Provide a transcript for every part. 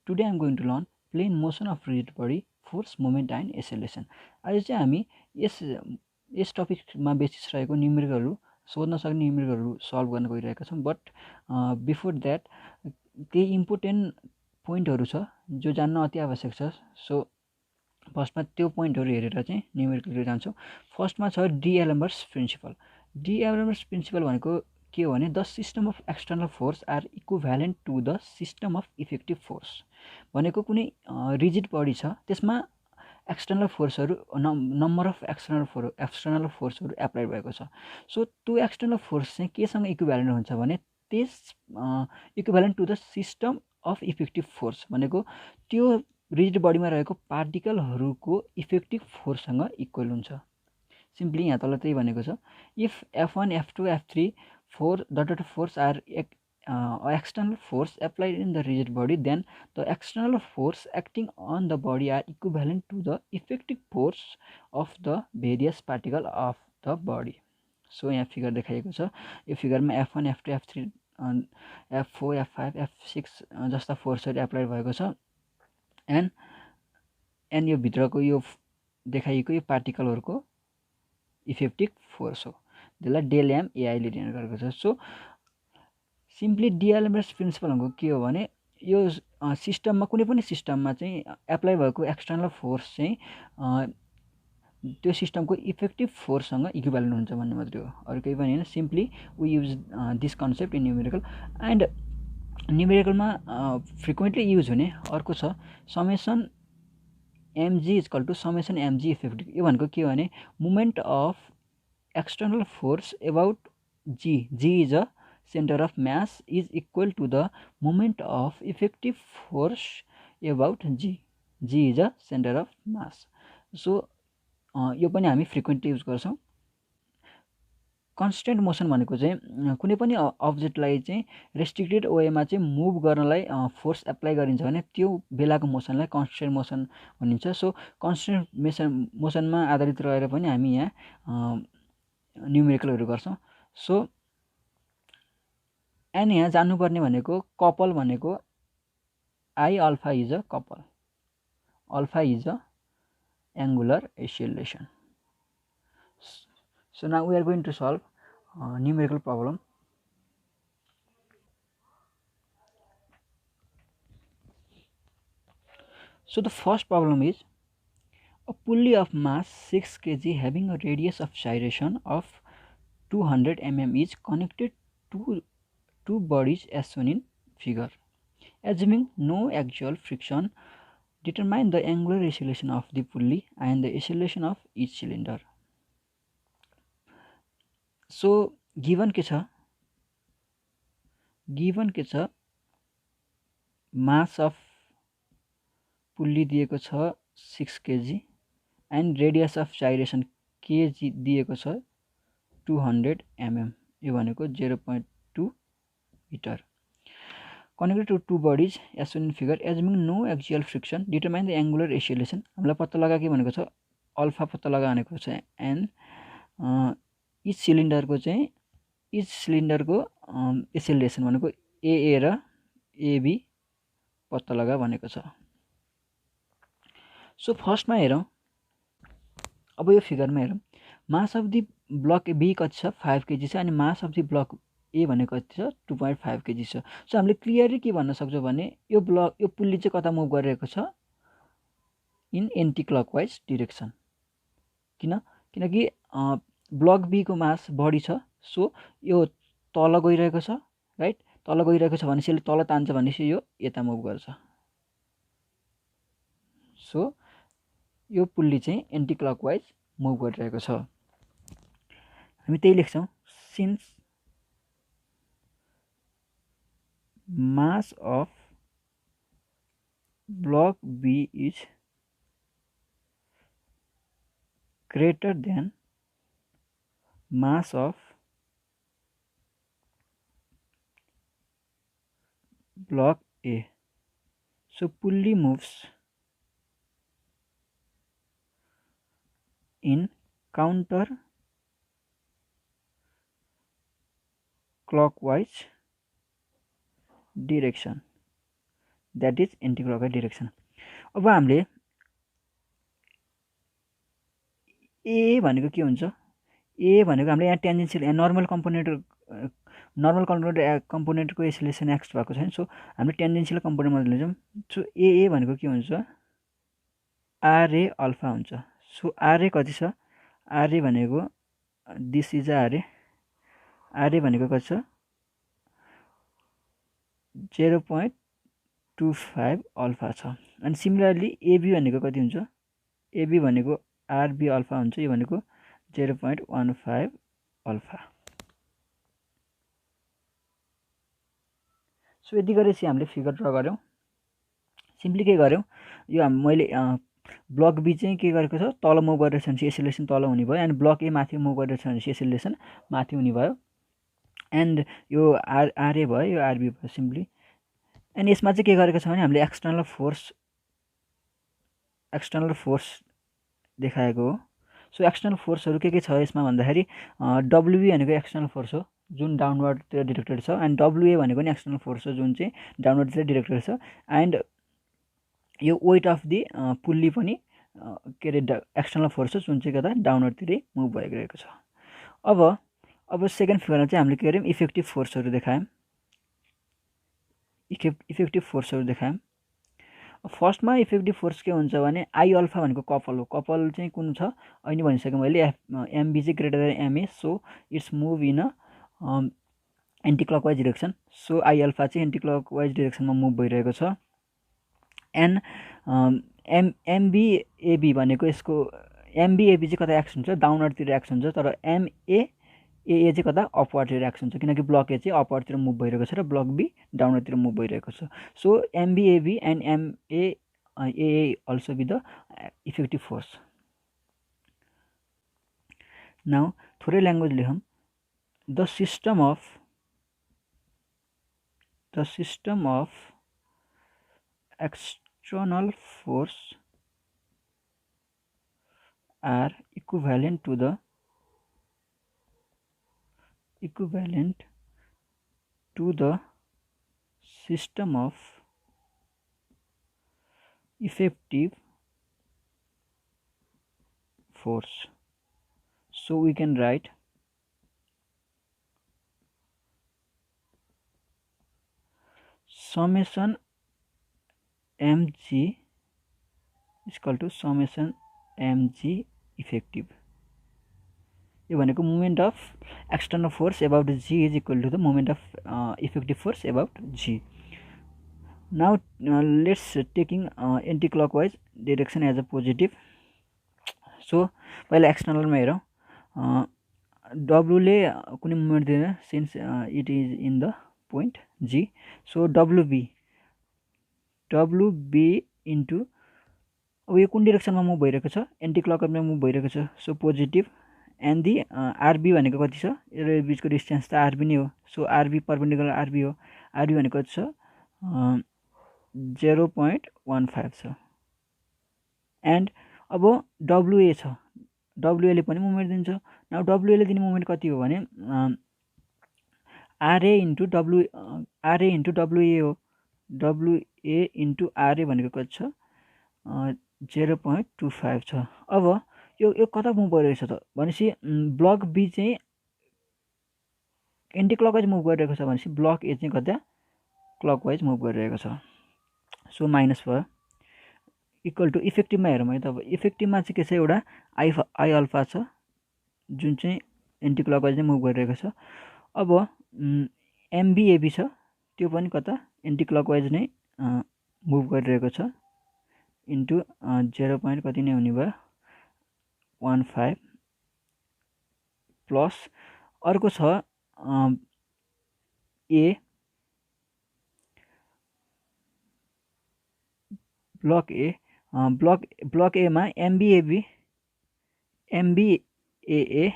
Today I am going to learn plane motion of rigid body, force, moment and acceleration. आज चाहिँ हामी यस टपिकमा basis रहेको न्युमेरिकलहरू सोध्न सक्ने न्युमेरिकलहरू सल्भ गर्न गइरहेका छौँ। बट बिफोर द्याट केही इम्पोर्टेन्ट पोइन्टहरू छ जो जान्न अति आवश्यक छ। सो फर्स्टमा त्यो पोइन्टहरू हेरेर चाहिँ न्युमेरिकलतिर जान्छौँ। फर्स्टमा छ डिएलएमर्स प्रिन्सिपल। डिएलएमर्स प्रिन्सिपल भनेको के हो भने the system of external force are equivalent to the system of effective force. भनेको कुनै रिजिड बडी छ त्यसमा एक्सटर्नल फोर्सहरू नम्बर अफ एक्सटर्नल फोर्सहरू एप्लाइड भएको छ। सो त्यो एक्सटर्नल फोर्स चाहिँ केसँग इक्विभ्यालेन्ट हुन्छ भने त्यस equivalent to the system of effective force भनेको त्यो रिजिड बडीमा रहेको पार्टिकलहरूको इफेक्टिभ फोर्ससँग इक्वल हुन्छ। सिम्पली यहाँ तल त्यही भनेको छ। If F1, F2, F3 the force are external force applied in the rigid body, then the external force acting on the body are equivalent to the effective force of the various particle of the body. So यहाँ figure देखाइएको छ। यो फिगरमा F1, F2, F3, F4, F5, F6 जस्ता फोर्सहरू applied भएको छ। And यो भित्रको यो देखाइएको यो पार्टिकलहरूको इफेक्टिभ फोर्स हो, त्यसलाई डेल एम एआईले डिनोट गरेको छ। सो सिम्पली डिएलएमएस प्रिन्सिपल भनेको के हो भने यो सिस्टममा कुनै पनि सिस्टममा चाहिँ एप्लाई भएको एक्सटर्नल फोर्स चाहिँ त्यो सिस्टमको इफेक्टिभ फोर्ससँग इक्विभ्यालेन्ट हुन्छ भन्ने मात्रै हो, अरू केही पनि होइन। Simply we use this concept in numerical. And न्युमेरिकलमा फ्रिक्वेन्टली युज हुने अर्को छ summation M G equal to summation M G effective. यो भनेको के हो भने moment of external force about G, G is a centre of mass, is equal to the moment of effective force about G, G is a centre of mass. So यो पनि हामी frequently use गर्छौँ। Constant motion भनेको चाहिँ कुनै पनि अब्जेक्टलाई चाहिँ restricted वेमा चाहिँ मुभ गर्नलाई फोर्स एप्लाई गरिन्छ भने त्यो बेलाको मोसनलाई कन्स्टेन्ट मोसन भनिन्छ। सो कन्स्टेन्ट मोसनमा आधारित रहेर पनि हामी यहाँ न्युमेरिकलहरू गर्छौँ। सो एन्ड यहाँ जान्नुपर्ने भनेको कपल भनेको I alpha is a couple, alpha is a angular acceleration. So now we are going to solve numerical problem. So the first problem is a pulley of mass 6 kg having a radius of gyration of 200 mm is connected to two bodies as shown in figure. Assuming no actual friction, determine the angular acceleration of the pulley and the acceleration of each cylinder. So given के छ, mass of pulley दिएको छ 6 kg and radius of gyration K G दिएको छ 200 mm, यो भनेको 0.2 metre. Connected to two bodies as shown in figure, assuming no axial friction, determine the angular acceleration. हामीलाई पत्ता लगा के भनेको छ, अल्फा पत्ता लगा भनेको छ। एन्ड इच सिलिन्डरको एक्सेलरेसन भनेको एए र एबी पत्ता लगा भनेको छ। सो फर्स्टमा हेरौँ, अब यो फिगरमा हेरौँ, mass of the block B कति छ 5 kg छ, अनि mass of the block A भनेको कति छ 2.5 kg छ। सो हामीले क्लियरली के भन्न सक्छौँ भने यो पुल्ली चाहिँ कता मुभ गरिरहेको छ, इन एन्टी क्लकवाइज डिरेक्सन। किनकि ब्लक बी को मास बढी छ, सो यो तल गइरहेको छ, राइट। तल गइरहेको छ भनेपछि यसले तल तान्छ भनेपछि यो यता मुभ गर्छ। सो यो पुल्ली चाहिँ एन्टी क्लकवाइज मुभ गरिरहेको छ। हामी त्यही लेख्छौँ, since mass of block B is greater than mass of block A, so pulley moves in counter clockwise direction, that is anti clockwise direction. अब हामीले ए भनेको के हुन्छ, ए भनेको हामीले यहाँ टेन्जेन्सियल यहाँ नर्मल कम्पोनेन्टको एसिलेसन एक्स भएको छैन, सो हामीले टेन्जेन्सियल कम्पोनेन्ट मात्र लिन्छौँ। सो ए भनेको के हुन्छ, आरए अल्फा हुन्छ। सो आरए कति छ, आरए भनेको दिस इज आरए, आरए भनेको कति छ 0.25 अल्फा छ। अनि सिमिलरली एबी भनेको कति हुन्छ, एबी भनेको आरबी अल्फा हुन्छ, यो भनेको 0.15 अल्फा। सो यति गरेपछि हामीले फिगर ड्र गऱ्यौँ। सिम्पली के गऱ्यौँ, यो मैले ब्लक बी चाहिँ के गरेको छ, तल मुभ गरिरहेछ भने एसिलेसन तल हुने भयो, एन्ड ब्लक ए माथि मुभ गरिरहेछ भने एसिलेसन माथि हुने भयो, एन्ड यो आरए भयो, यो आरबी भयो सिम्पली। एन्ड यसमा चाहिँ के गरेको छ भने हामीले एक्सटर्नल फोर्स देखाएको हो। सो एक्सटर्नल फोर्सहरू के छ यसमा भन्दाखेरि डब्लुबी भनेको एक्सटर्नल फोर्स हो जुन डाउनवर्डतिर डिरेक्टेड छ, एन्ड डब्लुए भनेको नि एक्सटर्नल फोर्स हो जुन चाहिँ डाउनवर्डतिर डिरेक्टेड छ, एन्ड यो वेट अफ दि पुल्ली पनि के अरे एक्सटर्नल फोर्स हो जुन चाहिँ कता डाउनवर्डतिरै मुभ भइरहेको छ। अब सेकेन्ड फिगरमा चाहिँ हामीले के गर्यौँ, इफेक्टिभ फोर्सहरू देखायौँ, इफेक्टिभ फोर्सहरू देखायौँ। फर्स्टमा इफेक्टिभ फोर्स के हुन्छ भने आई अल्फा भनेको कपल हो, कपल चाहिँ कुन छ अहिले भनिसकेँ मैले, एमबी चाहिँ greater than MA, so it's move in a anti clockwise direction. So I alpha चाहिँ एन्टी क्लकवाइज डिरेक्सनमा मुभ भइरहेको छ, एन्ड एमबिएबी भनेको यसको एमबिएबी चाहिँ कता एक्स हुन्छ, डाउनवर्डतिर एक्स हुन्छ, तर एमए चाहिँ कता अपवर्डतिर एक्स हुन्छ, किनकि ब्लक ए चाहिँ अपवर्डतिर मुभ भइरहेको छ र ब्लक बी डाउनवर्डतिर मुभ भइरहेको छ। So M B A B and M A also be the effective force. Now थोरै ल्याङ्ग्वेज लेखौँ, the system of external force are equivalent to the system of effective force. So we can write summation mg is equal to summation mg effective. यो भनेको moment of external force about G is equal to the moment of effective force about G. Now let's taking anti clockwise direction as a positive. So पहिला एक्सटर्नलमा हेरौँ, डब्लुले कुनै movement दिँदैन since it is in the point G. So WB into अब यो कुन डिरेक्सनमा move भइरहेको छ, एन्टी क्लकवाइजमा मुभ भइरहेको छ, so positive, and the RB भनेको कति छ, यो बिचको डिस्टेन्स त आरबी नै हो, सो आरबी पर्पेन्डिकुलर आरबी हो, आरबी भनेको कति छ 0.15 छ, एन्ड अब डब्लुए छ, डब्लुएले पनि मुभमेन्ट दिन्छ। नाउ डब्लुएले दिने मुभमेन्ट कति हो भने आरए इन्टु डब्लुए हो, डब्लुए इन्टु आरए भनेको कति छ 0.25 छ। अब यो कता मुभ भइरहेछ त भनेपछि ब्लक बी चाहिँ एन्टी क्लकवाइज मुभ गरिरहेको छ भनेपछि ब्लक ए चाहिँ कता क्लकवाइज मुभ गरिरहेको छ, सो माइनस भयो, इक्वल टु इफेक्टिभमा हेरौँ है त। अब इफेक्टिभमा चाहिँ के छ, एउटा आई अल्फा छ जुन चाहिँ एन्टी क्लकवाइज नै मुभ गरिरहेको छ। अब एमबिएबी छ, त्यो पनि कता एन्टी क्लकवाइज नै मुभ गरिरहेको छ, इन्टु 0. कति नै हुने भयो 15 प्लस अर्को छ ए ब्लक एमा एमबिएए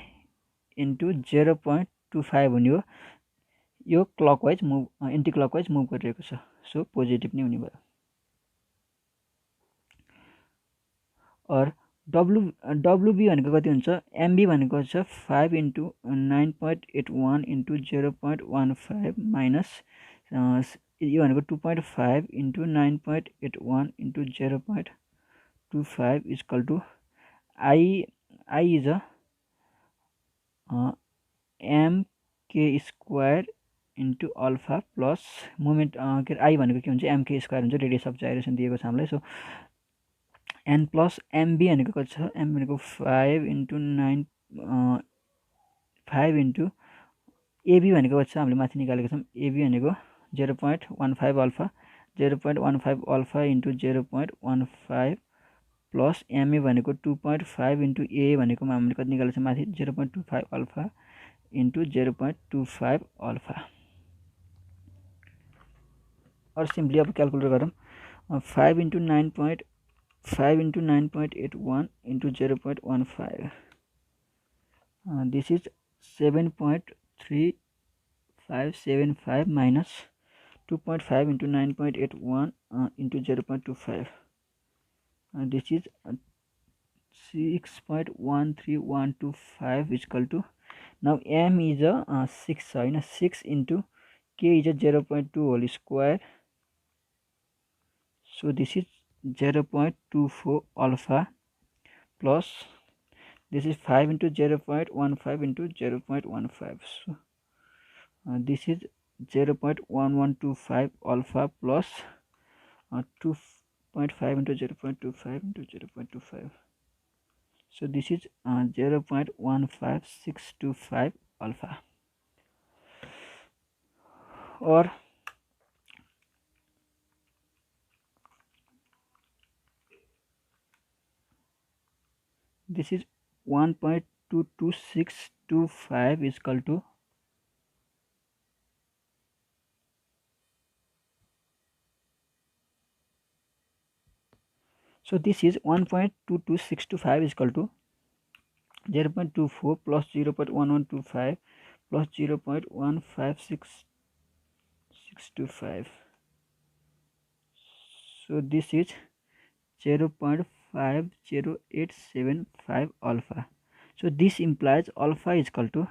इन्टु 0.25 हुने हो, यो clockwise move anti clockwise move गरिरहेको छ, सो पोजिटिभ नै हुने भयो। और डब्लुबी भनेको कति हुन्छ, एमबी भनेको छ 5 इन्टु 9.81 इन्टु 0.15 माइनस यो भनेको 2.5 into 9.81 into 0.25 equal to I is a MK square into alpha plus moment के अरे आई भनेको के हुन्छ एमके स्क्वायर हुन्छ, रेडियस अफ जाइरेसन दिएको छ हामीलाई। सो एन प्लस एमबी भनेको कति छ, एम भनेको 5 इन्टु 9 5 इन्टु एबी भनेको कति छ हामीले माथि निकालेको छौँ, एबी भनेको 0.15 alpha 0.15 alpha into 0.15 plus MA भनेको 2.5 इन्टु ए भनेको हामीले कति निकालेको छ माथि 0.25 अल्फा इन्टु 0.25 अल्फा। और सिम्पली अब क्यालकुलेट गरौँ, 5 into 9.5 into 9.81 into 0.15 this is 7.3575 minus 2.5 into 9.81 into 0.25 this is 6.13125 equal to now M is a 6 छ होइन, 6 into K is a 0.2 whole square, so this is 0.24 alpha plus this is 5 into 0.15 into 0.15, so this is 0.1125 alpha plus 2.5 into 0.25 into 0.25, so this is 0.15625 alpha. Or this is 1.22625 is equal to so this is 1.22625 is equal to 0.24 plus 0.1125 plus 0.156625, so this is 0.50875 alpha, so this implies alpha is equal to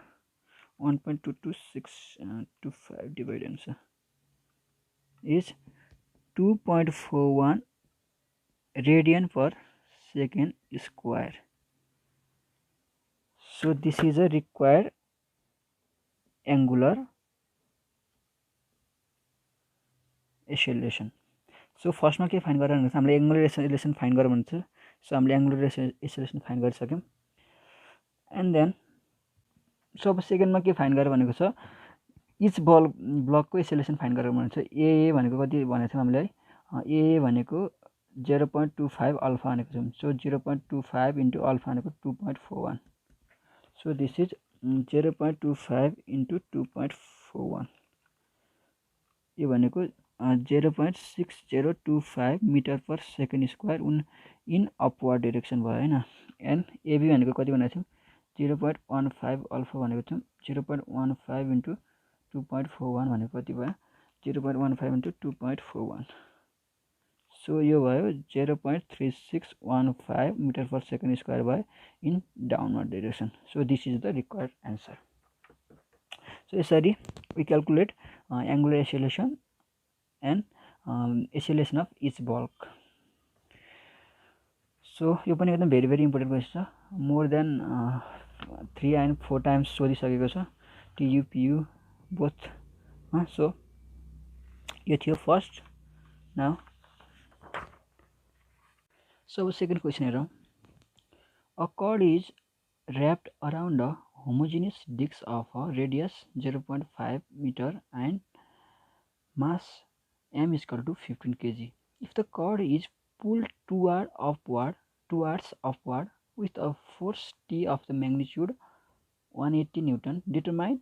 1.22625 divided is 2.41 radian per second square, so this is a required angular acceleration. So फर्स्टमा के fine गरेर हुन्छ हामीले angular acceleration fine गरौँ भन्छ, so हामीले angular acceleration find गरिसक्यौँ। And then so अब सेकेन्डमा के फाइन गरेर भनेको छ इच ब्लकको एक्सेलरेसन फाइन गरेर भन्छ, ए भनेको कति भनेको थियौँ हामीले है, ए भनेको 0.25 अल्फा भनेको छौँ, सो 0.25 इन्टु अल्फा भनेको 2.41, सो दिस इज 0.25 इन्टु 2.41 यो भनेको 0.6025 metre per second square in upward direction भयो होइन। एन्ड एबी भनेको कति भनेको थियौँ 0.15 अल्फा भनेको थियौँ, 0.15 इन्टु 2.41 भनेको कति भयो 0.15 इन्टु 2.41, सो यो भयो 0.3615 मिटर पर सेकेन्ड स्क्वायर भयो in downward direction, so this is the required answer. So यसरी we calculate angular acceleration and acceleration of each bulk. So यो पनि एकदम भेरी इम्पोर्टेन्ट क्वेसन छ, मोर देन 3 and 4 टाइम्स सोधिसकेको छ TU PU both, so यो थियो first. Now so second question हेरौँ, a cord is wrapped around a homogeneous disc of a radius 0.5 meter and mass m is equal to 15 kg. If the cord is pulled towards upward with a force T of the magnitude 180 Newton, determine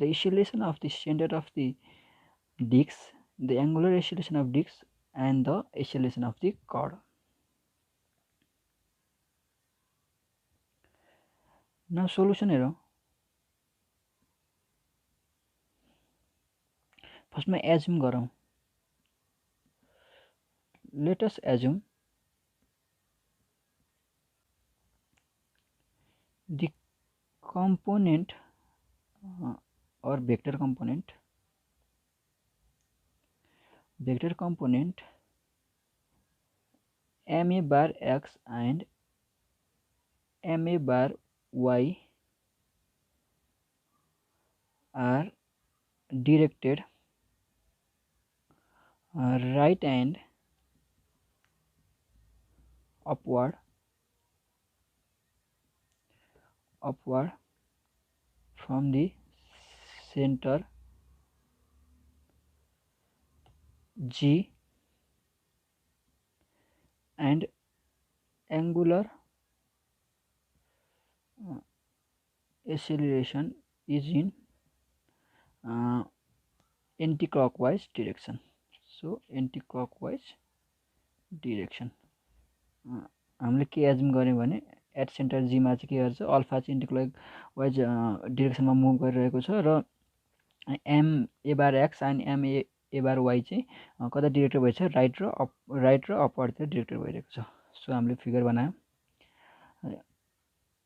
the acceleration of the center of the disc, the angular acceleration of disc and the acceleration of the cord. Now solution हेरौँ, फर्स्टमा assume गरौँ, let us assume the component or vector component vector component ma bar x and ma bar y are directed right and upward from the center G and angular acceleration is in anti-clockwise direction. So anti-clockwise direction हामीले के assume गर्यौं भने at centre जी मा चाहिँ के गर्छ alpha चाहिँ एन्टिक्लकवाइज डिरेक्सनमा move गरिरहेको छ र M A bar X and M A bar Y चाहिँ कता डिरेक्टेड भइछ राइट र अपवर्डतिर डिरेक्टेड भइरहेको छ। सो हामीले फिगर बनायौं।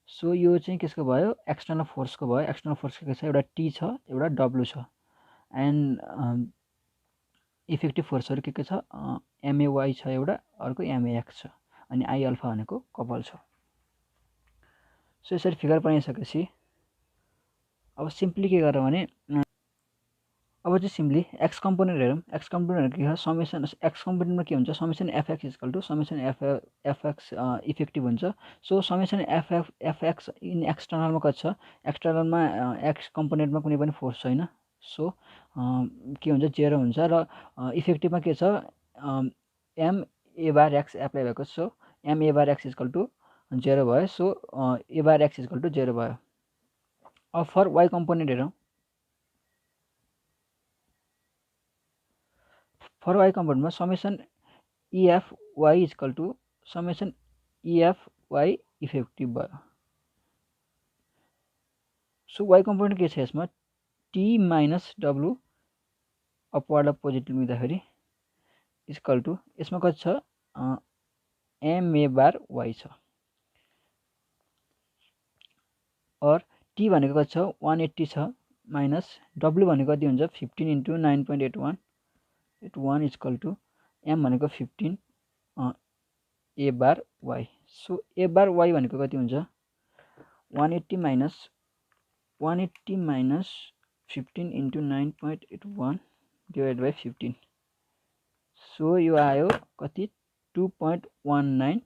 सो यो चाहिँ केसको भयो एक्सटर्नल फोर्सको भयो। एक्सटर्नल फोर्स के छ एउटा टी छ एउटा डब्लु छ एन्ड इफेक्टिभ फोर्सहरु के छ एमएवाई छ एउटा अर्को एमएएक्स छ अनि आई अल्फा भनेको कपल छ। सो यसरी फिगर बनाइसकेपछि अब सिम्पली के गरेर भने अब चाहिँ सिम्पली एक्स कम्पोनेन्ट हेरौँ। एक्स कम्पोनेन्ट के छ समेसन एक्स कम्पोनेन्टमा के हुन्छ summation FX equal to summation FX effective हुन्छ। सो समेसन एफएक्स इन एक्सटर्नलमा कति छ एक्सटर्नलमा एक्स कम्पोनेन्टमा कुनै पनि फोर्स छैन। सो के हुन्छ 0 हुन्छ र इफेक्टिभमा के छ M A bar X apply भएको छ। So M A bar X equal to 0 भयो। So A bar X equal to 0 भयो। अब फर वाई कम्पोनेन्ट हेरौँ। फर वाई कम्पोनेन्टमा summation F Y equal to summation F Y effective भयो। So Y component के छ यसमा टी माइनस डब्लु अपवर्डलाई पोजिटिभ लिँदाखेरि इक्वल टु यसमा कति छ एमए बार वाई छ और टी भनेको कति छ 180 छ माइनस डब्लु भनेको कति हुन्छ 15 इन्टु 9.81 इक्वल टु एम भनेको 15 ए bar Y. So A bar Y भनेको कति हुन्छ 180 minus 15 into 9.81 divide by 15। So यो आयो कति 2.19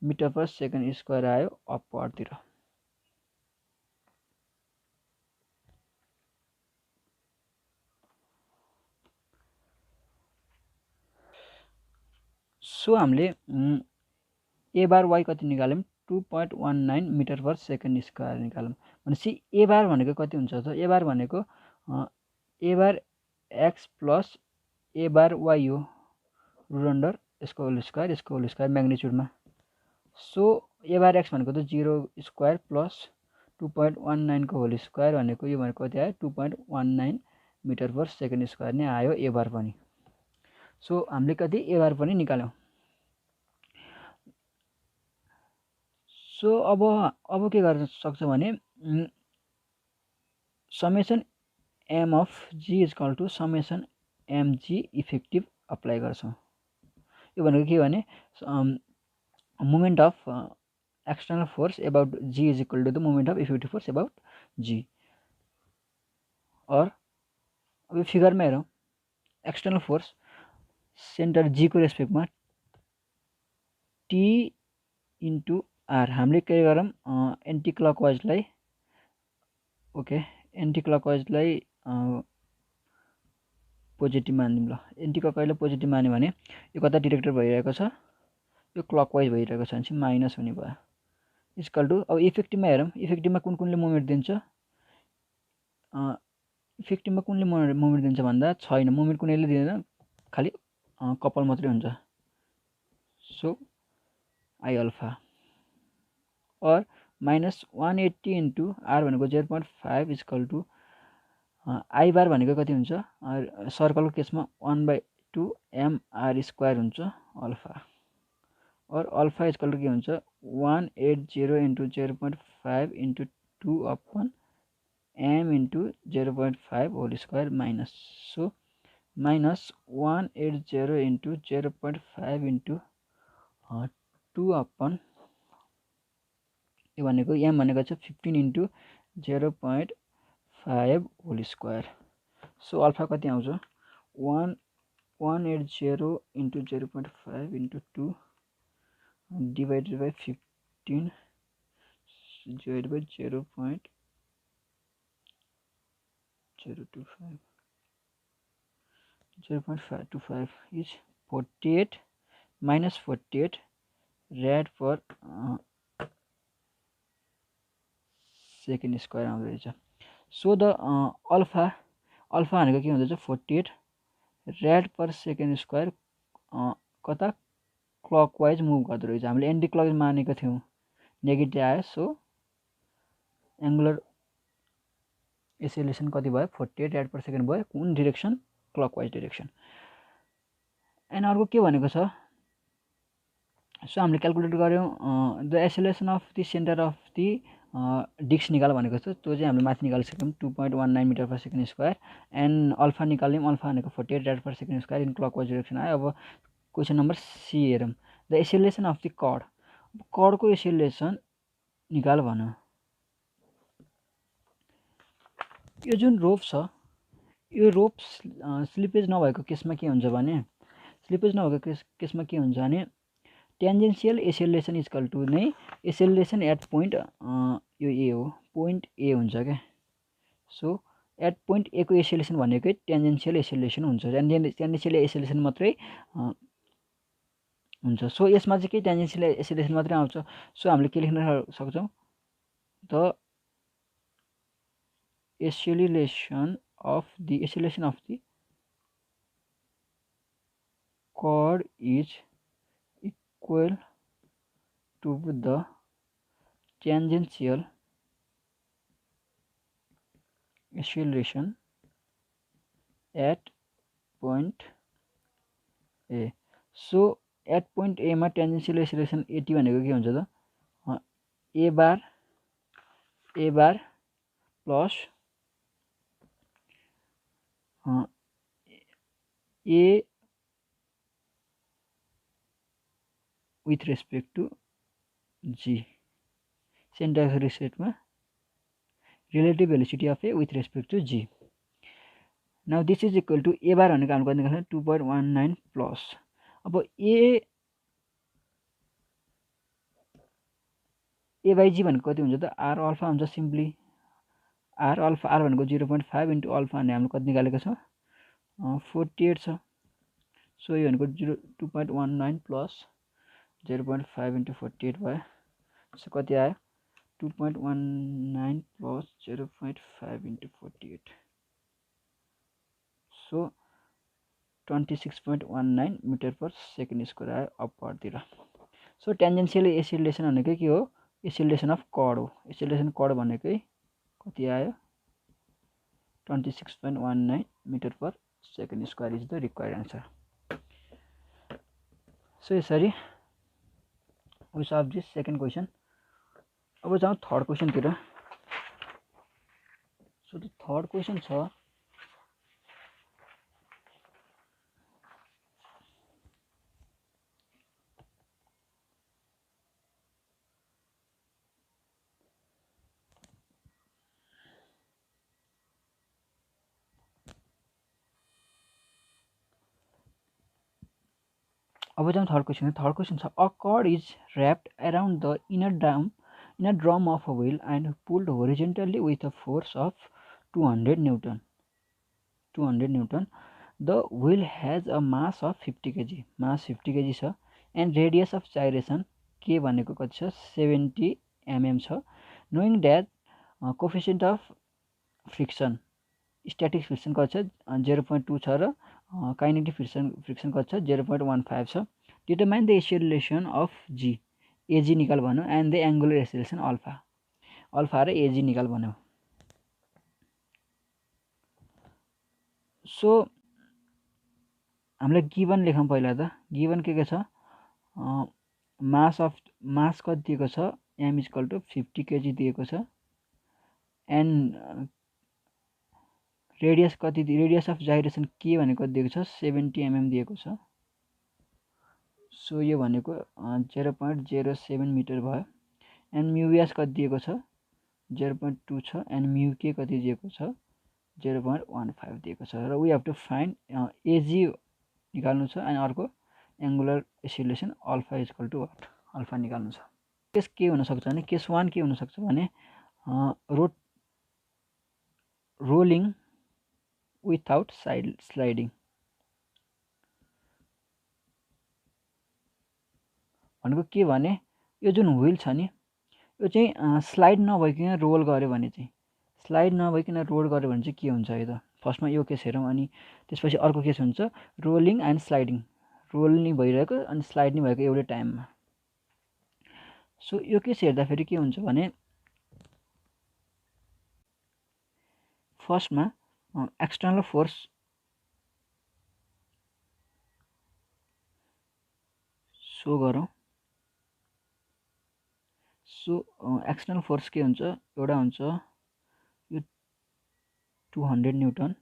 मिटर पर सेकेन्ड स्क्वायर आयो अपवर्डतिर। सो हामीले ए बार वाई कति निकाल्यौं 2.19 मिटर पर सेकेन्ड स्क्वायर निकाल्यौं भनेपछि ए बार भनेको कति हुन्छ त ए बार भनेको ए बार एक्स प्लस ए बार वाई हो रुट अन्डर यसको whole square म्याग्निट्युडमा। So A bar x भनेको त 0 स्क्वायर प्लस 2.19 को होल स्क्वायर भनेको यो भनेको कति आयो 2.19 मिटर पर सेकेन्ड स्क्वायर नै आयो ए बार पनि। सो हामीले कति ए बार पनि निकाल्यौं। सो अब के गर्न सक्छ भने summation M of G equal to summation M G effective apply गर्छौं। यो भनेको के भने moment of external force about G is equal to the moment of effective force about G. और अब फिगरमा हेरौँ एक्सटर्नल फोर्स सेन्टर जी को रेस्पेक्टमा टी इन्टु आर हामीले के गरौँ एन्टी क्लकवाइजलाई ओके एन्टी क्लकवाइजलाई पोजिटिभ मानिदिउँ ल। एन्टी क्लकवाइजलाई पोजिटिभ मान्यो भने यो कता डिरेक्टेड भइरहेको छ यो क्लकवाइज भइरहेको छ भने चाहिँ माइनस हुने भयो इक्वल टु अब इफेक्टिभमा हेरौँ इफेक्टिभमा कुनले मोमेन्ट दिन्छ इफेक्टिभमा कुनले मोमेन्ट दिन्छ भन्दा छैन मोमेन्ट कुनैले दिँदैन खालि कपल मात्रै हुन्छ। सो आई अल्फा और माइनस 180 इन्टु आर भनेको 0.5 इक्वल टु आई बार भनेको कति हुन्छ सर्कलको केसमा 1/2 एमआर स्क्वायर हुन्छ अल्फा और अल्फा इक्वल टु के हुन्छ 180 into 0.5 into 2 upon M into 0.5 whole square minus. So minus 180 into 0.5 into 2 यो भनेको m भनेको चाहिँ 15 into 0.5 whole square. So alpha कति आउँछ 180 into 0.5 into 2 divided by 15 divided by 0.525 is 48 minus 48 rad per second square आउँदो रहेछ। सो द अल्फा भनेको के हुँदैछ 48 rad per second square कता क्लकवाइज मुभ गर्दो रहेछ। हामीले एन्टी क्लकवाइज मानेको थियौँ नेगेटिभ आयो। सो एङ्गुलर एसेलेरेसन कति भयो 48 rad per second भयो कुन डिरेक्सन क्लकवाइज डिरेक्सन। एन्ड अर्को के भनेको छ सो हामीले क्याल्कुलेट गर्यौँ the acceleration of the centre of the disc निकाल भनेको छ त्यो चाहिँ हामीले माथि निकालिसक्यौँ 2.19 metre per second square and alpha निकाल्यौँ अल्फा भनेको 48 rad per second square in clockwise direction आयो। अब क्वेसन नम्बर सी हेरौँ the acceleration of the cord कर्डको एसेलेरेसन निकाल भन। यो जुन रोप छ यो रोप स्लिपेज नभएको केसमा के हुन्छ भने स्लिपेज नभएको केसमा के हुन्छ भने टेन्जेन्सियल एसेलेरेसन इक्वल टु नै एसेलेरेसन एट पोइन्ट यो ए हो पोइन्ट ए हुन्छ क्या। सो एट पोइन्ट ए को एसेलेरेसन भनेकै टेन्जेन्सियल एसेलेरेसन हुन्छ। टेन्जेन्सियल एसेलेरेसन मात्रै हुन्छ। सो यसमा चाहिँ के टेन्जेन्सियल एसेलेरेसन मात्रै आउँछ। सो हामीले के लेख्न सक्छौँ the acceleration of the cord is equal to the tangential acceleration at point A। So at point A मा टेन्जेन्सियल एसेलेरेसन एटी भनेको के हुन्छ त A bar plus A with respect to g center of reset में relative velocity of a with respect to g। now this is equal to a बार भनेको हामीले कति निकाल्छौँ 2.19 प्लस अब a by g भनेको कति हुन्छ त r अल्फा हुन्छ सिम्पली r भनेको 0.5 इन्टु अल्फा भने हामीले कति निकालेको छ 48 छ। सो यो भनेको 2.19 प्लस 0.5 इन्टु 48 भयो। सो कति आयो 2.19 plus 0.5 into 48 so 26.19 metre per second square आयो अपरतिर। सो टेन्जेन्सियल एसेलेरेसन भनेकै के हो एसेलेरेसन अफ कर्ड हो। एसेलेरेसन कर्ड भनेकै कति आयो 26.19 metre per second square is the required answer. So यसरी we solve this second question। अब जाउँ थर्ड क्वेसनतिर। सो द थर्ड क्वेसन छ अब जाउँ थर्ड क्वेसन छ a cord is wrapped around the inner drum of a wheel and pulled horizontally with a force of 200 Newton। The wheel has a mass of 50 kg mass 50 kg छ and radius of gyration k भनेको कति छ 70 mm छ। knowing that coefficient of friction static friction कति छ 0.2 छ र kinetic friction कति छ 0.15 छ। determine the acceleration of g ag निकाल भन्यो and the angular acceleration alpha र ag निकाल भन्यो। सो हामीलाई गिवन लेखौँ पहिला त गिवन के छ मास कति दिएको छ m = 50 kg दिएको छ एन्ड रेडियस कति रेडियस अफ जाइरेसन के भनेको दिएको छ 70 mm दिएको छ। सो यो भनेको 0.07 मिटर भयो। एन्ड म्यु एस कति दिएको छ 0.2 छ। एन्ड म्यु के कति दिएको छ 0.15 दिएको छ। र we have to find AG निकाल्नु छ। अनि अर्को angular acceleration alpha equal to what alpha निकाल्नु छ। केस के हुन सक्छ भने केस 1 के हुन सक्छ भने रोलिङ विथआउट स्लाइडिङ भनेको के भने यो जुन व्हील छ नि यो चाहिँ स्लाइड नभइकन रोल गर्यो भने चाहिँ के हुन्छ है त। फर्स्टमा यो केस हेरौँ अनि त्यसपछि अर्को केस हुन्छ रोलिङ एन्ड स्लाइडिङ। रोल नि भइरहेको अनि स्लाइड नि भएको एउटै टाइममा। सो यो केस हेर्दाखेरि के हुन्छ भने फर्स्टमा एक्सटर्नल फोर्स सो गरौँ। सो एक्सटर्नल फोर्स के हुन्छ एउटा हुन्छ यो 200 न्युटन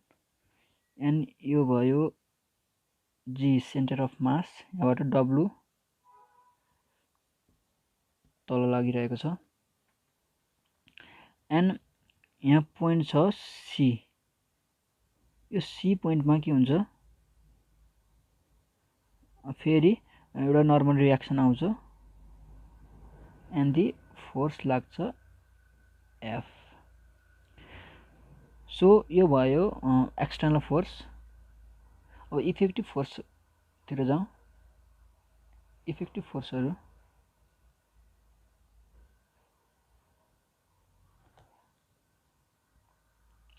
एन्ड यो भयो जी सेन्टर अफ मास। यहाँबाट डब्लु तल लागिरहेको छ। एन्ड यहाँ पोइन्ट छ सी। यो सी पोइन्टमा के हुन्छ फेरि एउटा नर्मल रियाक्सन आउँछ एन्ड दि फोर्स लाग्छ एफ। सो यो भयो एक्सटर्नल फोर्स। अब इफेक्टिभ फोर्सतिर जाउँ। इफेक्टिभ फोर्सहरू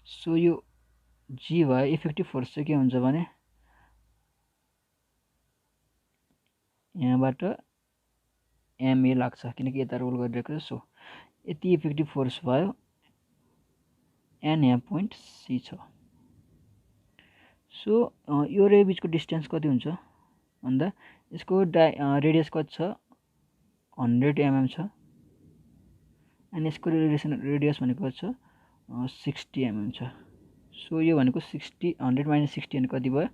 सो यो जी भयो। इफेक्टिभ फोर्स चाहिँ के हुन्छ भने यहाँबाट एमए लाग्छ किनकि यता रोल गरिरहेको छ। सो यति इफेक्टिभ फोर्स भयो एन यहाँ पोइन्ट सी छ। सो यो रे बिचको डिस्टेन्स कति हुन्छ भन्दा यसको रेडियस कति छ 100 mm छ। अनि यसको रेडियस भनेको कति छ 60 mm छ। सो यो भनेको 100 - 60 अनि कति भयो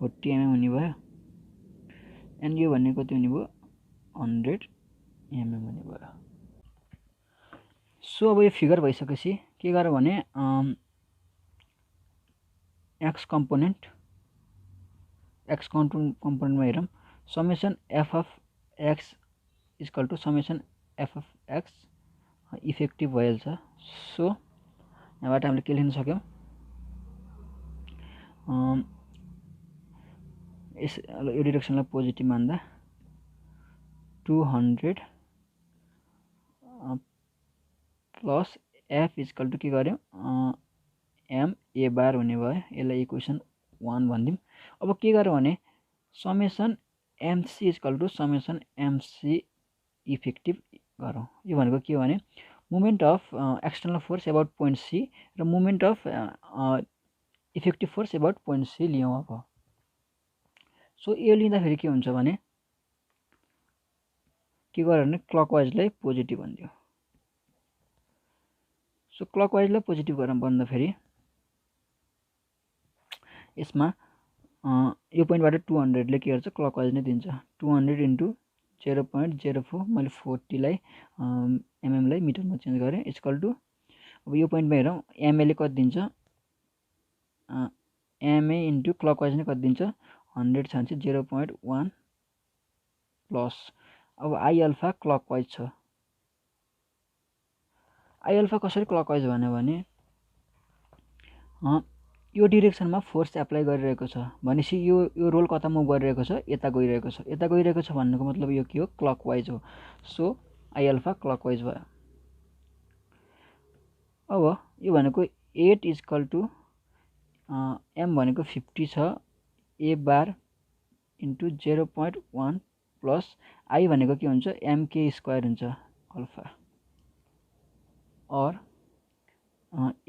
40 mm हुने भयो। एन्ड यो भन्ने कति हुने भयो 100 mm हुने भयो। सो अब यो फिगर भइसकेपछि के गरौँ भने एक्स कम्पोनेन्टमा हेरौँ। Summation F of X equal to summation F of X effective भइहाल्छ। सो यहाँबाट हामीले के लेख्न सक्यौँ यो डिरेक्सनलाई पोजिटिभ मान्दा 200 प्लस एफ इक्वल टु के गर्यौँ एम ए बार हुने भयो। यसलाई इक्वेसन 1 भनिदिउँ। अब के गरौँ भने summation M C equal to summation MC effective गरौँ। यो भनेको के हो भने movement of external force about point C र movement of effective force about point C लियौँ। अब सो यो लिँदाखेरि के हुन्छ भने के गर्यो भने क्लकवाइजलाई पोजिटिभ भनिदियो। सो क्लकवाइजलाई पोजिटिभ गरौँ भन्दाखेरि यसमा यो पोइन्टबाट 200 ले के गर्छ क्लकवाइज नै दिन्छ। 200 इन्टु 0.04 मैले 40 लाई mm लाई मिटरमा चेन्ज गरेँ इक्वल टु अब यो पोइन्टमा हेरौँ एमए कति दिन्छ एमए इन्टु क्लकवाइज नै कति दिन्छ 100 छ भने चाहिँ 0.1 प्लस अब आई अल्फा क्लकवाइज छ। आई अल्फा कसरी क्लकवाइज भन्यो भने यो डिरेक्सनमा फोर्स एप्लाई गरिरहेको छ भनेपछि यो रोल कता मुभ गरिरहेको छ यता गइरहेको छ। यता गइरहेको छ भन्नुको मतलब यो के हो क्लकवाइज हो। सो आई अल्फा क्लकवाइज भयो। अब यो भनेको 8 इक्वल टु एम भनेको 50 छ ए बार इन्टु 0.1 प्लस आई भनेको के हुन्छ एमके स्क्वायर हुन्छ अल्फा और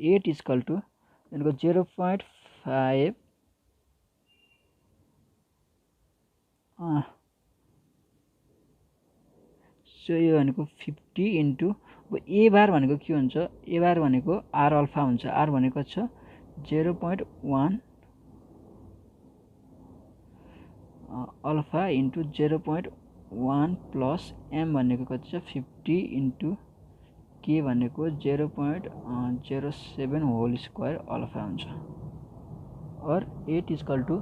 8 इक्वल टु भनेको 0.5 सो यो भनेको 50 इन्टु अब ए बार भनेको के हुन्छ ए बार भनेको आर अल्फा हुन्छ। आर भनेको छ 0.1 अल्फा इन्टु 0.1 प्लस एम भनेको कति छ 50 इन्टु के भनेको 0.07 होल स्क्वायर अल्फा हुन्छ और 8 इक्वल टु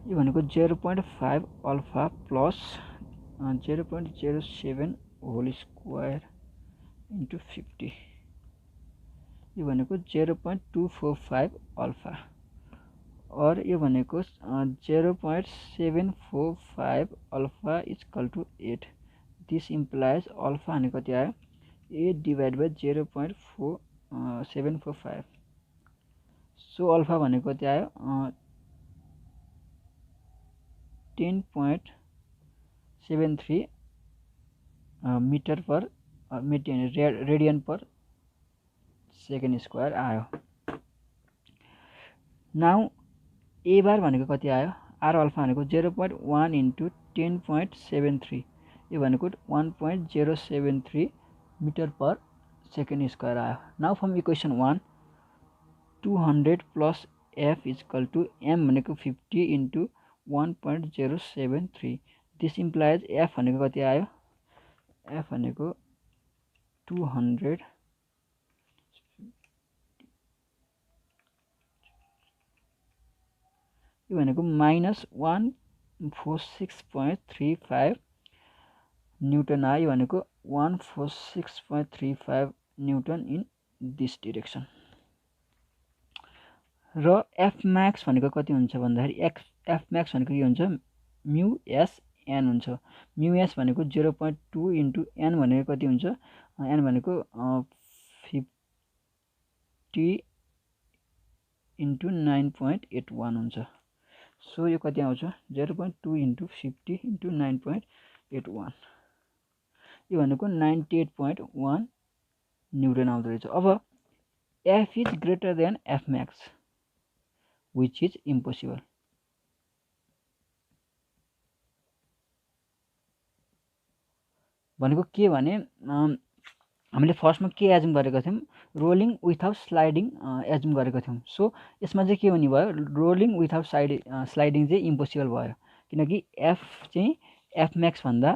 यो भनेको 0.5 alpha plus 0.07 whole square into 50 यो भनेको 0.245 अल्फा और यो भनेको 0.745 alpha equal to 8 this implies alpha भनेको कति आयो 8 डिभाइड बाई 0.745 सो अल्फा भनेको कति आयो 10.73 metre per radian per second square आयो। नाउ ए बार भनेको कति आयो आर अल्फा भनेको 0.1 इन्टु 10.73 यो भनेको 1.073 मिटर पर सेकेन्ड स्क्वायर आयो। Now from equation 1 200 plus F equal to M भनेको 50 इन्टु 1.073 दिस इम्प्लाइज एफ भनेको कति आयो एफ भनेको 200 यो भनेको -146.35 न्युटन आयो यो भनेको 146.35 न्युटन इन दिस डिरेक्सन र एफ म्याक्स भनेको कति हुन्छ भन्दाखेरि एफ म्याक्स भनेको के हुन्छ म्यु एस एन हुन्छ म्यु एस भनेको 0.2 इन्टु एन भनेको कति हुन्छ एन भनेको 50 इन्टु 9.81 हुन्छ सो यो कति आउँछ 0.2 इन्टु 50 इन्टु 9.81 यो भनेको 98.1 न्युटन आउँदो रहेछ। अब F is greater then F Max which is impossible भनेको के भने हामीले फर्स्टमा के एजुम गरेका थियौँ रोलिङ विथआउट स्लाइडिङ एजुम गरेका थियौँ सो यसमा चाहिँ के हुने भयो रोलिङ विथआउट स्लाइडिङ चाहिँ इम्पोसिबल भयो किनकि एफ चाहिँ एफ म्याक्स भन्दा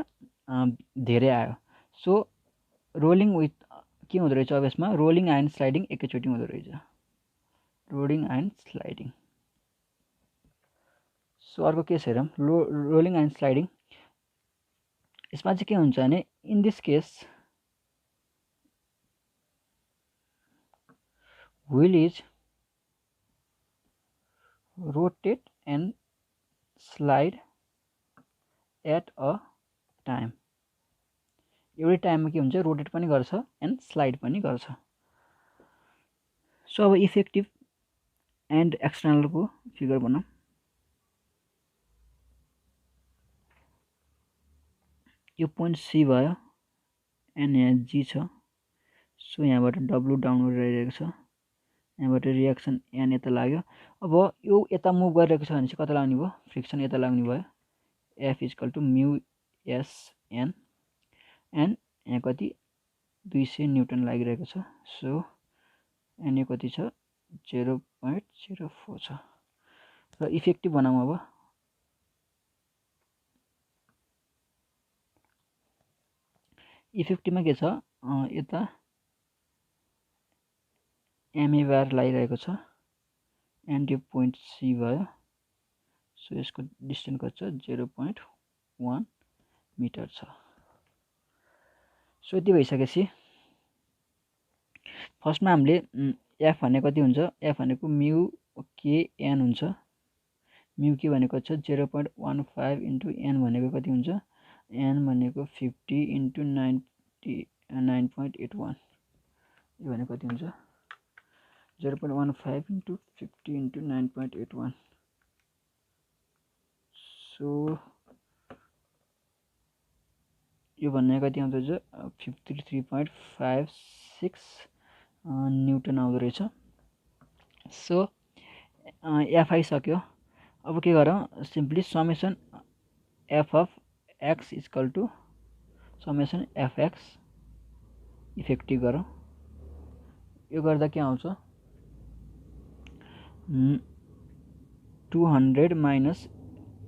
धेरै आयो सो रोलिङ विथ के हुँदो रहेछ अब यसमा रोलिङ एन्ड स्लाइडिङ एकैचोटि हुँदो रहेछ रोलिङ एन्ड स्लाइडिङ सो अर्को के छ हेरौँ रोलिङ एन्ड स्लाइडिङ यसमा चाहिँ के हुन्छ भने in this case wheel is rotate and slide at a time एउटै टाइममा के हुन्छ रोटेट पनि गर्छ एन्ड स्लाइड पनि गर्छ सो अब इफेक्टिभ एन्ड एक्सटर्नलको फिगर बनाऊँ यो पोइन्ट सी भयो एन्ड यहाँ जी छ सो यहाँबाट डब्लु डाउनवर्ड रहिरहेको छ यहाँबाट रिएक्सन एन यता लाग्यो अब यो यता मुभ गरिरहेको छ भने चाहिँ कता लाग्ने भयो फ्रिक्सन यता लाग्ने भयो एफ इक्वल टु म्यु एस एन एन्ड यहाँ कति 200 न्युटन लागिरहेको छ सो एन यो कति छ 0.04 छ र इफेक्टिभ बनाऊँ अब इफेक्टिभमा के छ यता एमए बार लागिरहेको छ एन्ड यो पोइन्ट सी भयो सो यसको डिस्टेन्स कति छ 0.1 मिटर छ सो यति भइसकेपछि फर्स्टमा हामीले एफ भनेको कति हुन्छ एफ भनेको म्यु के एन हुन्छ म्यु के भनेको छ 0.15 इन्टु एन भनेको कति हुन्छ एन भनेको 50 इन्टु 9.81 यो भनेको कति हुन्छ 0.15 इन्टु 50 इन्टु 9.81 सो यो भनेको कति आउँदो रहेछ 53.56 न्युटन आउँदो रहेछ सो एफ आइसक्यो अब के गरौँ simply summation F of X equal to summation F X effective गरौँ यो गर्दा के आउँछ 200 minus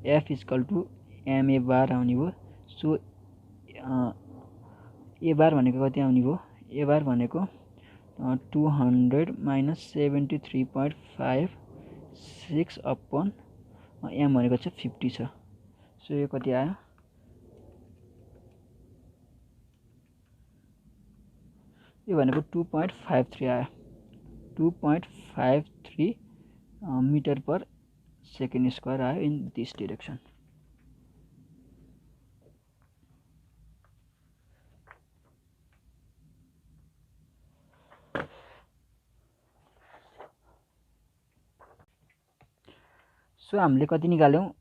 F equal to M A bar आउने भयो। सो ए बार भनेको कति आउने भयो, ए बार भनेको 200 माइनस 73.56 अपन एम भनेको चाहिँ 50 छ। सो यो कति आयो, यो भनेको 2.53 आयो, 2.53 मिटर पर सेकेन्ड स्क्वायर आयो इन दिस डिरेक्सन। सो हामीले कति निकाल्यौँ,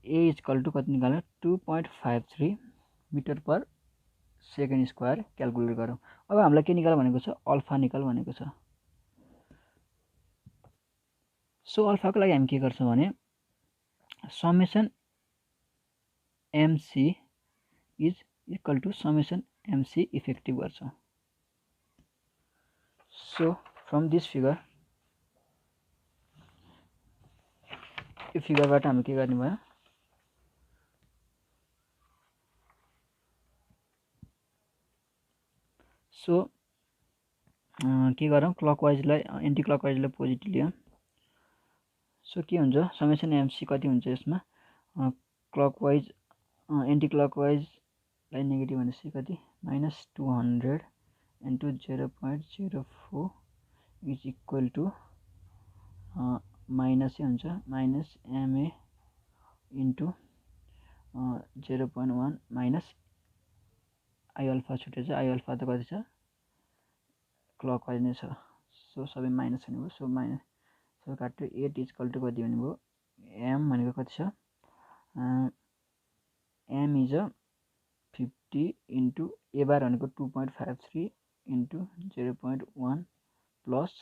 ए इक्वल टू कति निकाल्यौँ 2.53 metre per second square calculate गरौँ। अब हामीलाई के निकाल भनेको छ, अल्फा निकाल भनेको छ। सो अल्फाको लागि हामी के गर्छौँ भने summation MC is equal to summation MC effective गर्छौँ। सो फ्रम दिस फिगर, यो फिगरबाट हामी के गर्ने भयो, सो के गरौँ, क्लकवाइजलाई एन्टी क्लकवाइजलाई पोजिटिभ लियौँ। सो के हुन्छ, समेसन एमसी कति हुन्छ यसमा, क्लकवाइज एन्टी क्लकवाइजलाई नेगेटिभ भनेपछि कति minus 200 into 0.04 is equal to माइनसै हुन्छ minus M A into 0.1 minus I alpha छुटेछ, आई अल्फा त कति छ क्लकवाइज नै छ। सो सबै माइनस हुने भयो। सो माइनस सो काट्यो 8 इक्वल टू कति हुने भयो, एम भनेको कति छ, am is 50 into A bar भनेको 2.53 इन्टु 0.1 प्लस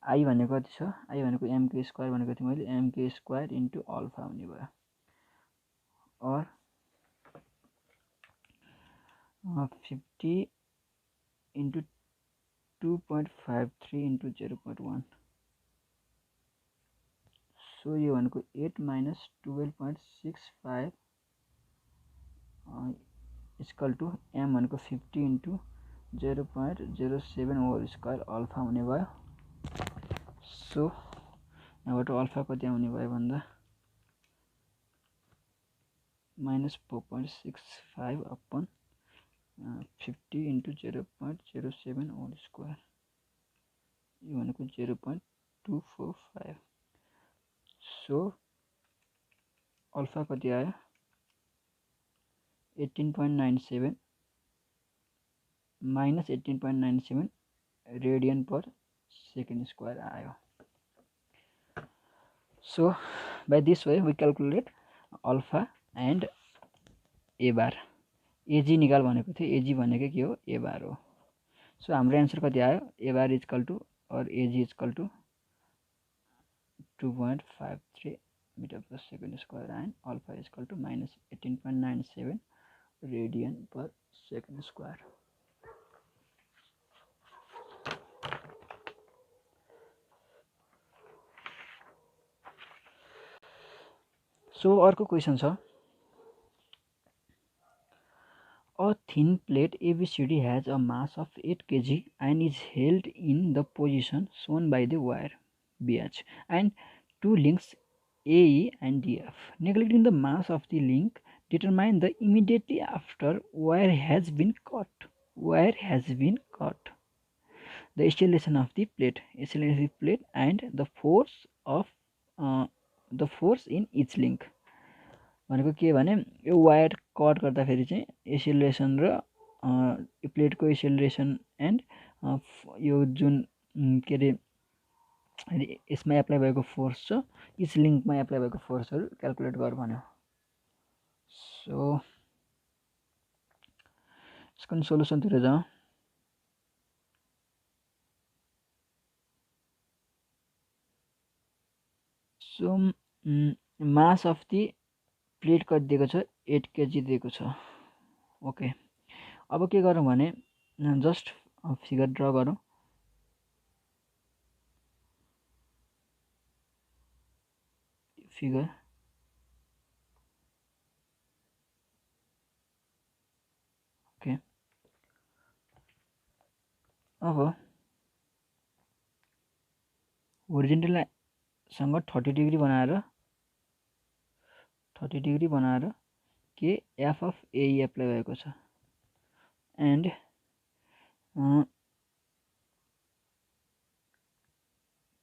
आई भनेको कति छ, आई भनेको एमके स्क्वायर भनेको थिएँ मैले, एमके स्क्वायर इन्टु अल्फा हुने भयो। और 50 इन्टु 2.53 इन्टु 0.1, सो यो भनेको 8 माइनस 12.65 इक्वल टू एम भनेको 50 इन्टु 0.07 होल स्क्वायर अल्फा हुने भयो। सो यहाँबाट अल्फा कति आउने भयो भन्दा minus 4.65 upon 50 into 0.07 whole square, यो भनेको 0.245। सो अल्फा कति आयो 18.97 minus 18.97 radian per second square आयो। So by this way we calculate alpha and A bar. A G निकाल भनेको थियो, एजी भनेको के हो, ए बार हो। सो हाम्रो एन्सर कति आयो, ए बार इक्वल टू और A G equal to 2.53 metre per second square and alpha equal to minus 18.97 radian per second square. So अर्को क्वेसन छ, a thin plate ABCD has a mass of 8 kg and is held in the position shown by the wire BH and two links AE and DF. Neglecting the mass of the link, determine the immediately after wire has been cut. Wire has been cut. The acceleration of the plate, and the force in each link. भनेको के भने यो wire cut गर्दाखेरि चाहिँ acceleration र प्लेटको acceleration and यो जुन के अरे यसमा एप्लाई भएको फोर्स छ, इच लिङ्कमा एप्लाई भएको फोर्सहरू क्यालकुलेट गर भन्यो। सो यसको सोलुसनतिर जाउँ। So mass of the plate कति दिएको छ, 8 केजी दिएको छ। ओके, अब के गरौँ भने जस्ट फिगर ड्र गरौँ। Figure okay. अब होरिजेन्टलसँग 30 डिग्री बनाएर के एफ अफ एई एप्लाई भएको छ एन्ड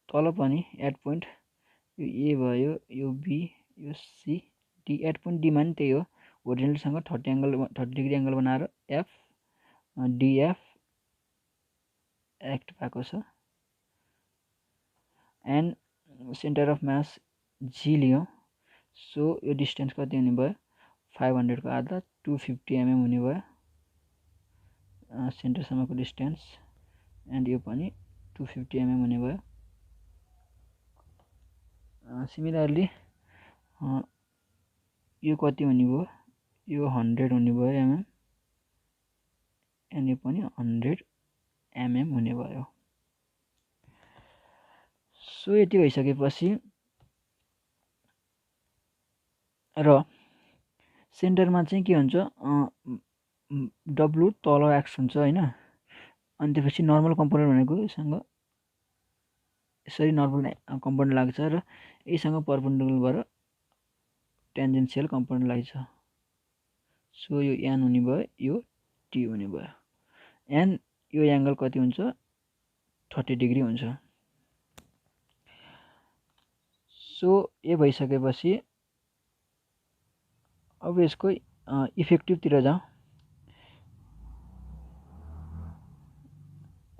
तल पनि एट पोइन्ट यो ए भयो, यो बी, यो सी, डी। एट पोइन्ट डीमा नि त्यही हो, होरिजेन्टलसँग 30 डिग्री एङ्गल बनाएर एफ डिएफ एक्ट भएको छ एन्ड सेन्टर अफ मास जी लियौँ। सो यो डिस्टेन्स कति हुने भयो 500 को आधा 250 mm हुने भयो सेन्टरसम्मको डिस्टेन्स एन्ड यो पनि 250 mm हुने भयो। सिमिलरली यो कति हुने भयो, यो 100 हुने भयो mm एन्ड यो पनि 100 mm हुने भयो। सो यति भइसकेपछि र सेन्टरमा चाहिँ के हुन्छ डब्लु तल एक्स हुन्छ हैन, अनि त्यसपछि नर्मल कम्पोनेन्ट भनेको यससँग यसरी नर्मल कम्पोनेन्ट लाग्छ र यसँग परपेन्डिकुलर भएर टेन्जेन्सियल कम्पोनेन्ट लाग्छ। सो यो एन हुने भयो, यो टी हुने भयो एन्ड यो एङ्गल कति हुन्छ 30 डिग्री हुन्छ। सो यो भइसकेपछि अब यसको इफेक्टिभतिर जाउँ।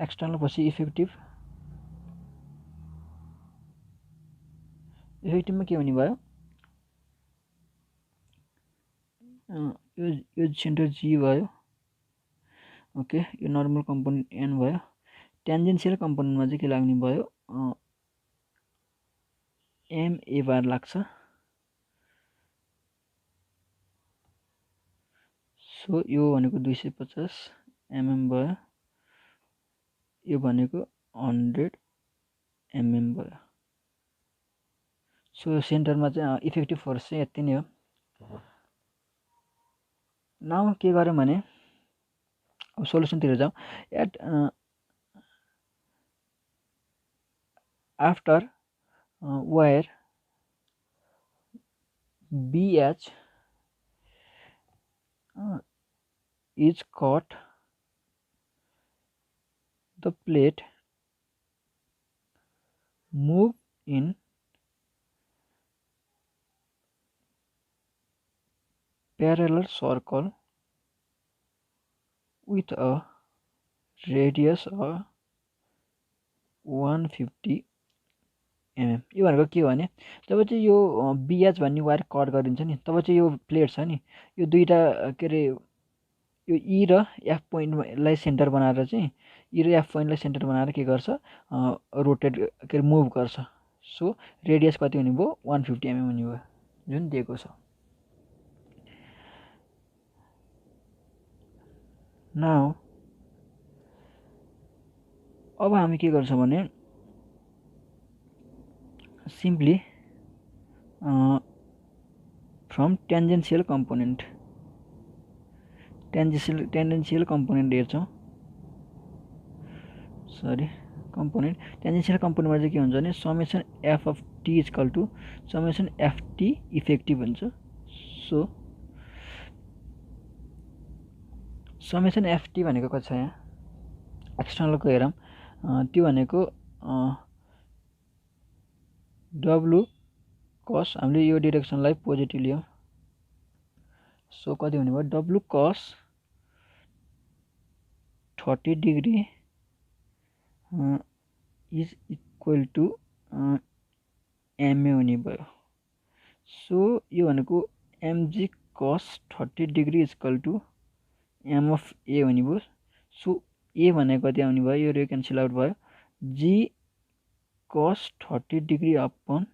एक्सटर्नल पछि इफेक्टिभमा के हुने भयो, यो सेन्टर जी भयो ओके, यो नर्मल कम्पोनेन्ट एन भयो। टेन्जेन्सियल कम्पोनेन्टमा चाहिँ के लाग्ने भयो एमए बार लाग्छ। सो यो भनेको 250 mm भयो, यो भनेको 100 mm भयो। सो सेन्टरमा चाहिँ इफेक्टिभ फोर्स चाहिँ यति नै हो। नाउ के गर्यो भने अब सोलुसनतिर जाउँ। At after wire BH is cut, the plate move in parallel circle with a radius of 150 mm। यो भनेको के हो भने जब चाहिँ यो BH भन्ने वायर कट गरिन्छ नि तब चाहिँ यो प्लेट छ नि यो दुईटा के अरे यो ई र एफ पोइन्टलाई सेन्टर बनाएर चाहिँ ई र एफ पोइन्टलाई सेन्टर बनाएर के गर्छ रोटेट के अरे मुभ गर्छ। सो रेडियस कति हुने भयो 150 mm हुने भयो जुन दिएको छ। नाउ अब हामी के गर्छौँ भने simply from tangential component component हेर्छौँ। सरी कम्पोनेन्ट टेन्जेन्सियल कम्पोनेन्टमा चाहिँ के हुन्छ भने summation F of T equal to summation F T effective हुन्छ। सो समेसन एफ टी भनेको कति छ यहाँ एक्सटर्नलको हेरौँ त्यो भनेको डब्लु कस हामीले यो डिरेक्सनलाई पोजिटिभ लियौँ। सो कति हुने भयो W cos 30 degree is equal to M A हुने भयो। सो यो भनेको M G cos 30 degree is equal to M of A हुने भयो। सो ए भनेको कति आउने भयो यो क्यान्सल आउट भयो जी कस 30 डिग्री अपन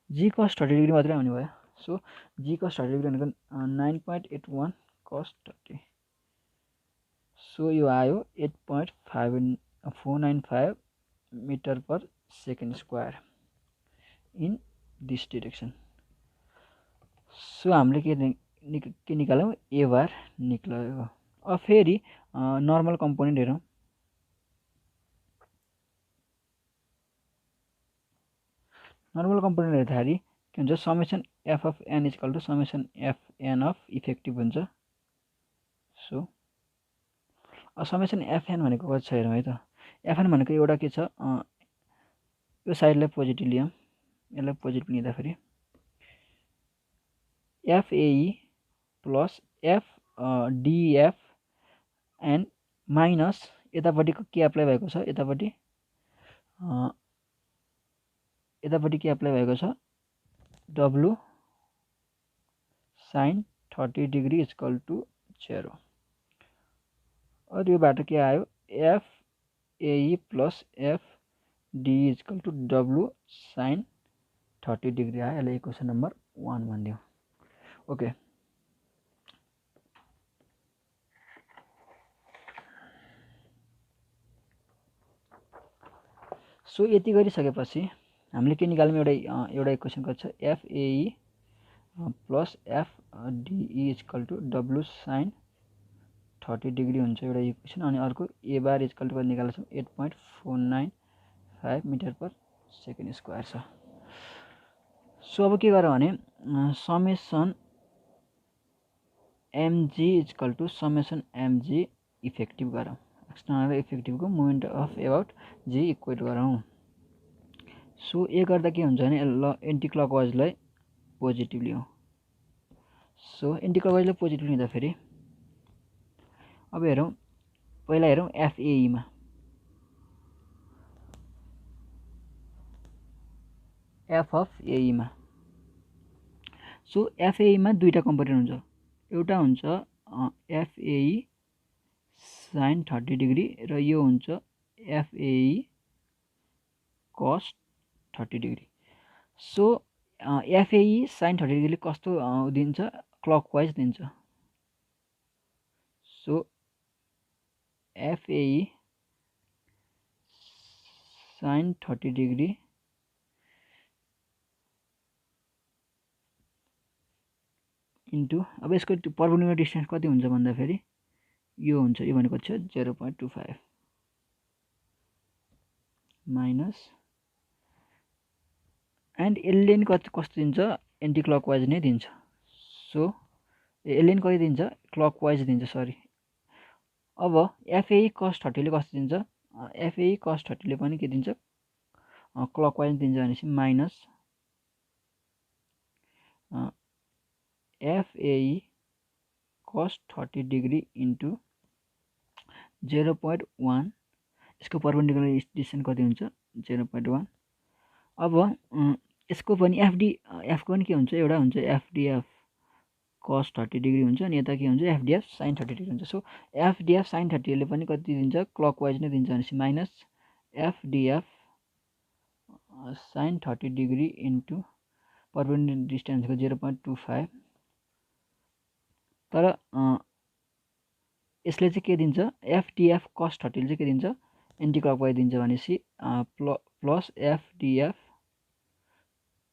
जी कस 30 डिग्री मात्रै आउने भयो। सो जी कस 30 डिग्री भनेको 9.81 कस 30। सो यो आयो 8.495 metre per second square in this direction. So हामीले के निकाल्यौँ, ए बार निक्ल्यो। अब फेरि नर्मल कम्पोनेन्ट हेरौँ। नर्मल कम्पोनेन्ट हेर्दाखेरि के हुन्छ, summation F of N equal to summation F N of effective हुन्छ। सो समेसन एफएन भनेको कति छ हेरौँ है त। एफएन भनेको एउटा के छ, यो साइडलाई पोजिटिभ लियौँ, यसलाई पोजिटिभ लिँदाखेरि F A E plus F D F and minus यतापट्टिको के एप्लाई भएको छ, यतापट्टि के एप्लाई भएको छ, W sine 30 degree equal to 0। और योबाट के आयो, F A E plus F D equal to W sine 30 degree आयो। यसलाई इक्वेसन नम्बर 1 भनिदिउँ। ओके, सो यति गरिसकेपछि हामीले के निकाल्यौँ, एउटा इक्वेसन कति छ, F A E plus F D E equal to W sine 30 degree हुन्छ एउटा इक्वेसन। अनि अर्को ए बार इक्वल टु निकाल्छौँ 8.495 मिटर पर सेकेन्ड स्क्वायर छ। सो अब के गरौँ भने summation M G equal to summation M G effective गरौँ। एक्सटर्नल र इफेक्टिभको moment of about G equate गरौँ। सो ए गर्दा के हुन्छ भने ल एन्टी क्लकवाइजलाई पोजिटिभ लियौँ। सो एन्टी क्लकवाइजलाई पोजिटिभ लिँदाखेरि अब हेरौँ, पहिला हेरौँ एफएईमा। एफ अफ एईमा सो एफएईमा दुईवटा कम्पोनेन्ट हुन्छ, एउटा हुन्छ एफएई साइन 30 डिग्री र यो हुन्छ एफएई कस 30 डिग्री। सो एफएई साइन 30 डिग्रीले कस्तो दिन्छ, क्लकवाइज दिन्छ। सो एफएई साइन 30 डिग्री इन्टु, अब यसको परपेन्डिकुलर डिस्टेन्स कति हुन्छ भन्दाखेरि यो हुन्छ, यो भनेको छ 0.25 माइनस, एन्ड यसले नि कस्तो दिन्छ, एन्टी क्लकवाइज नै दिन्छ। सो यसले नि कति दिन्छ, क्लकवाइज दिन्छ, सरी। अब एफएई कस 30ले कस्तो दिन्छ, एफएई कस 30ले पनि के दिन्छ, क्लकवाइज दिन्छ भनेपछि माइनस एफएई कस 30 डिग्री इन्टु 0.1, यसको परपेन्डिकुलर डिस्टेन्स कति हुन्छ, 0.1। अब यसको पनि एफको पनि के हुन्छ, एउटा हुन्छ एफडिएफ कस 30 डिग्री हुन्छ, अनि यता के हुन्छ, एफडिएफ साइन 30 डिग्री हुन्छ। सो एफडिएफ साइन 30ले पनि कति दिन्छ, क्लकवाइज नै दिन्छ भनेपछि minus F D F sine 30 degree into perpendicular डिस्टेन्सको 0.25। तर यसले चाहिँ के दिन्छ, एफडिएफ कस 30ले चाहिँ के दिन्छ, एन्टी क्लकवाइज दिन्छ भनेपछि प्लस एफडिएफ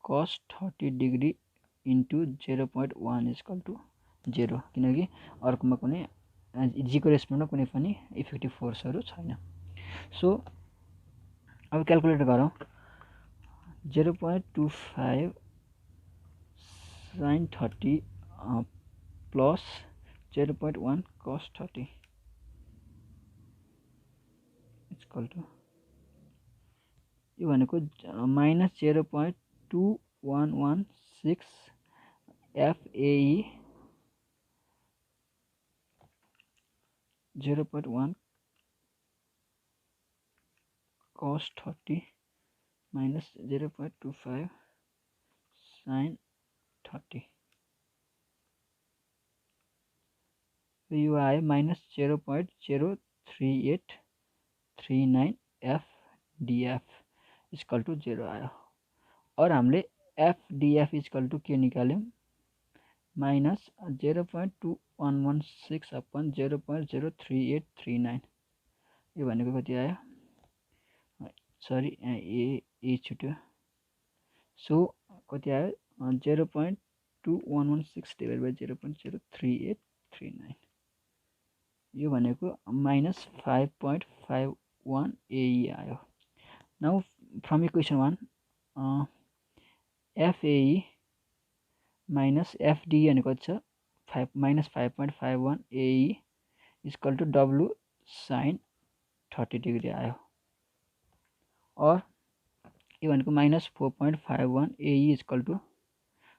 कस 30 डिग्री इन्टु 0.1 इक्वल टु 0, किनकि अर्कोमा कुनै जीको रेस्पेक्टमा कुनै पनि इफेक्टिभ फोर्सहरू छैन। सो अब क्यालकुलेट गरौँ, 0.25 साइन 30 प्लस 0.1 कस 30 इक्वल टु, यो भनेको माइनस 0.2116 एफएई 0.1 कस 30 माइनस 0.25 साइन 30, यो आयो माइनस 0.03839 एफडिएफ इक्वल टु 0 आयो। और हामीले एफडिएफ इक्वल टु के निकाल्यौँ, माइनस 0.2116 अपन 0.03839, यो भनेको कति आयो, सरी ए छुट्यो। सो कति आयो 0.2116 डिभाइड बाई 0.03839 यो भनेको -5.51 AE आयो। Now from equation 1 FAE minus FDE भनेको कति छ -5.51 AE equal to W sin 30 degree आयो। और यो भनेको -4.51 AE इक्वल टु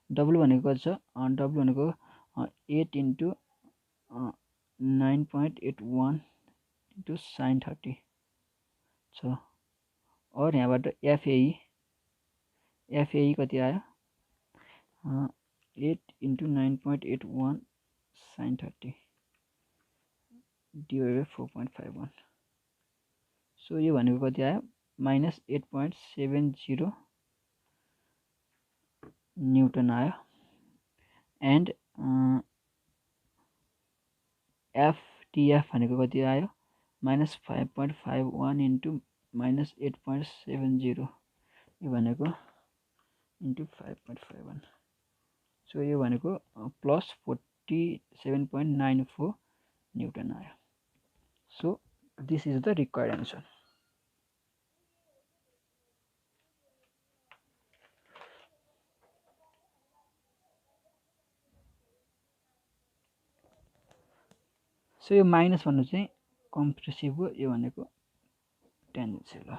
W भनेको कति छ W भनेको 8 × 9.81 × sin 30 छ। और यहाँबाट FAE कति आयो 8 × 9.81 sin 30 डिभाइड बाई 4.51 सो यो भनेको कति आयो -8.70 न्युटन आयो। एन्ड FTF भनेको कति आयो -5.51 × -8.70 यो भनेको इन्टु 5.51 सो यो भनेको +47.94 न्युटन आयो। So this is the required answer. So यो माइनस भन्नु चाहिँ कम्प्रेसिभ हो, यो भनेको टेन्जेन्सियल हो।